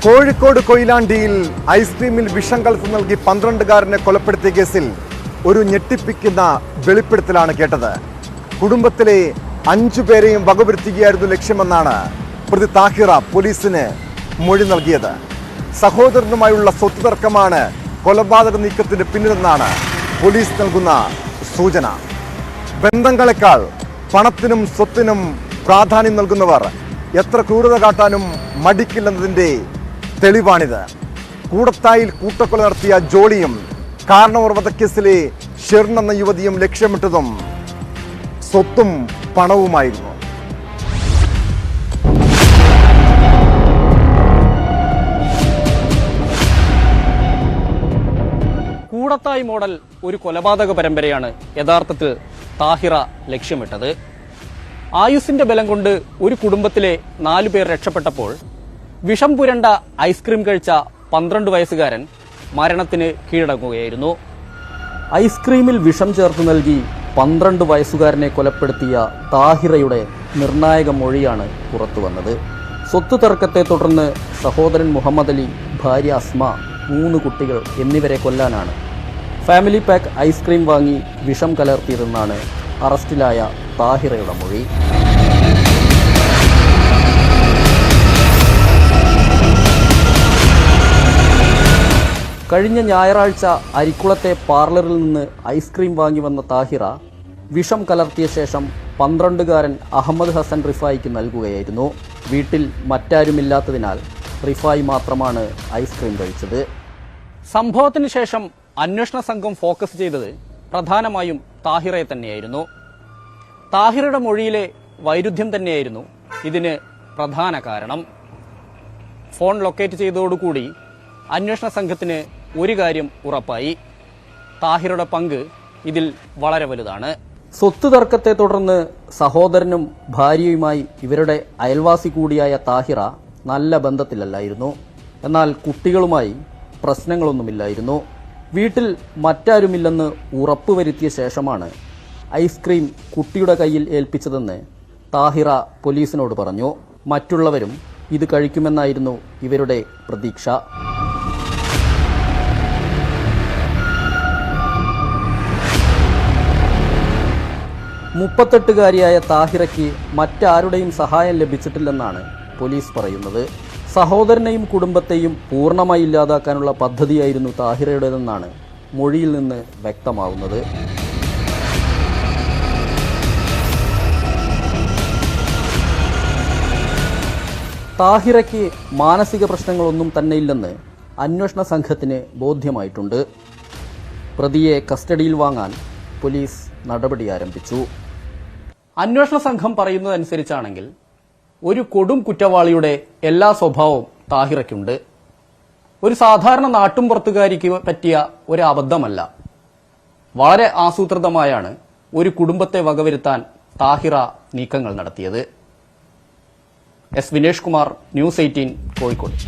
കോഴിക്കോട് കൊയിലാണ്ടിയിൽ ഐസ്ക്രീമിൽ വിഷം കലർത്തി നൽകി 12-കാരനെ കൊലപ്പെടുത്തിയ കേസിൽ ഒരു ഞെട്ടിപ്പിക്കുന്ന വെളിപ്പെടുത്തലാണ് കേട്ടത്. കുടുംബത്തിലെ 5 പേരെയും വകവരുത്തുകയായിരുന്നു ലക്ഷ്യമെന്നാണ് പ്രതി താഹിറ പോലീസിന് മൊഴി നൽകിയത്. സഹോദരനുമായുള്ള സ്വത്ത് തർക്കമാണ് കൊലപാതക നീക്കത്തിന് പിന്നിലെന്നാണ് പോലീസ് നൽകുന്ന സൂചന. ബന്ധങ്ങളെക്കാൾ പണത്തിനും സ്വത്തിനും പ്രാധാന്യം നൽകുന്നവർ എത്ര ക്രൂരത കാട്ടാനും മടിക്കില്ലെന്നതിൻ്റെ തെളിവാണിത്. കൂടത്തായിൽ കൂട്ടക്കൊല നടത്തിയ ജോളിയും കാരണവർ വധക്കേസിലെ ഷെറിൻ എന്ന യുവതിയും ലക്ഷ്യമിട്ടതും സ്വത്തും പണവുമായിരുന്നു. കൂടത്തായി മോഡൽ ഒരു കൊലപാതക പരമ്പരയാണ് യഥാർത്ഥത്തിൽ താഹിറ ലക്ഷ്യമിട്ടത്. ആയുസിന്റെ ബലം കൊണ്ട് ഒരു കുടുംബത്തിലെ 4 പേർ രക്ഷപ്പെട്ടപ്പോൾ വിഷം പുരണ്ട ഐസ്ക്രീം കഴിച്ച 12 വയസ്സുകാരൻ മരണത്തിന് കീഴടങ്ങുകയായിരുന്നു. ഐസ്ക്രീമിൽ വിഷം ചേർത്ത് നൽകി 12 വയസ്സുകാരനെ കൊലപ്പെടുത്തിയ താഹിറയുടെ നിർണായക മൊഴിയാണ് പുറത്തുവന്നത്. സ്വത്ത് തർക്കത്തെ തുടർന്ന് സഹോദരൻ മുഹമ്മദ് അലി, ഭാര്യ അസ്മ, 3 കുട്ടികൾ എന്നിവരെ കൊല്ലാനാണ് ഫാമിലി പാക്ക് ഐസ്ക്രീം വാങ്ങി വിഷം കലർത്തിയതെന്നാണ് അറസ്റ്റിലായ താഹിറയുടെ മൊഴി. കഴിഞ്ഞ ഞായറാഴ്ച അരിക്കുളത്തെ പാർലറിൽ നിന്ന് ഐസ്ക്രീം വാങ്ങി വന്ന താഹിറ വിഷം കലർത്തിയ ശേഷം 12-കാരൻ അഹമ്മദ് ഹസൻ റിഫായിക്ക് നൽകുകയായിരുന്നു. വീട്ടിൽ മറ്റാരുമില്ലാത്തതിനാൽ റിഫായി മാത്രമാണ് ഐസ്ക്രീം കഴിച്ചത്. സംഭവത്തിന് ശേഷം അന്വേഷണ സംഘം ഫോക്കസ് ചെയ്തത് പ്രധാനമായും താഹിറയെ തന്നെയായിരുന്നു. താഹിറയുടെ മൊഴിയിലെ വൈരുദ്ധ്യം തന്നെയായിരുന്നു ഇതിന് പ്രധാന കാരണം. ഫോൺ ലൊക്കേറ്റ് ചെയ്തതോടുകൂടി അന്വേഷണ സംഘത്തിന് ഒരു കാര്യം ഉറപ്പായി: താഹിറയുടെ പങ്ക് ഇതിൽ വളരെ വലുതാണ്. സ്വത്ത് തർക്കത്തെ തുടർന്ന് സഹോദരനും ഭാര്യയുമായി ഇവരുടെ അയൽവാസി കൂടിയായ താഹിറ നല്ല ബന്ധത്തിലല്ലായിരുന്നു. എന്നാൽ കുട്ടികളുമായി പ്രശ്നങ്ങളൊന്നുമില്ലായിരുന്നു. വീട്ടിൽ മറ്റാരുമില്ലെന്ന് ഉറപ്പുവരുത്തിയ ശേഷമാണ് ഐസ്ക്രീം കുട്ടിയുടെ കയ്യിൽ ഏൽപ്പിച്ചതെന്ന് താഹിറ പോലീസിനോട് പറഞ്ഞു. മറ്റുള്ളവരും ഇത് കഴിക്കുമെന്നായിരുന്നു ഇവരുടെ പ്രതീക്ഷ. മുപ്പത്തെട്ടുകാരിയായ താഹിറയ്ക്ക് മറ്റാരുടെയും സഹായം ലഭിച്ചിട്ടില്ലെന്നാണ് പോലീസ് പറയുന്നത്. സഹോദരനെയും കുടുംബത്തെയും പൂർണ്ണമായി ഇല്ലാതാക്കാനുള്ള പദ്ധതിയായിരുന്നു താഹിറയുടേതെന്നാണ് മൊഴിയിൽ നിന്ന് വ്യക്തമാവുന്നത്. താഹിറയ്ക്ക് മാനസിക പ്രശ്നങ്ങളൊന്നും തന്നെയില്ലെന്ന് അന്വേഷണ സംഘത്തിന് ബോധ്യമായിട്ടുണ്ട്. പ്രതിയെ കസ്റ്റഡിയിൽ വാങ്ങാൻ പോലീസ് നടപടി ആരംഭിച്ചു. അന്വേഷണ സംഘം പറയുന്നതനുസരിച്ചാണെങ്കിൽ ഒരു കൊടും കുറ്റവാളിയുടെ എല്ലാ സ്വഭാവവും താഹിറയ്ക്കുണ്ട്. ഒരു സാധാരണ നാട്ടുംപുറത്തുകാരിക്ക് പറ്റിയ ഒരു അബദ്ധമല്ല. വളരെ ആസൂത്രിതമായാണ് ഒരു കുടുംബത്തെ വകവരുത്താൻ താഹിറ നീക്കങ്ങൾ നടത്തിയത്. S Vinesh Kumar, news 18, Kozhikode.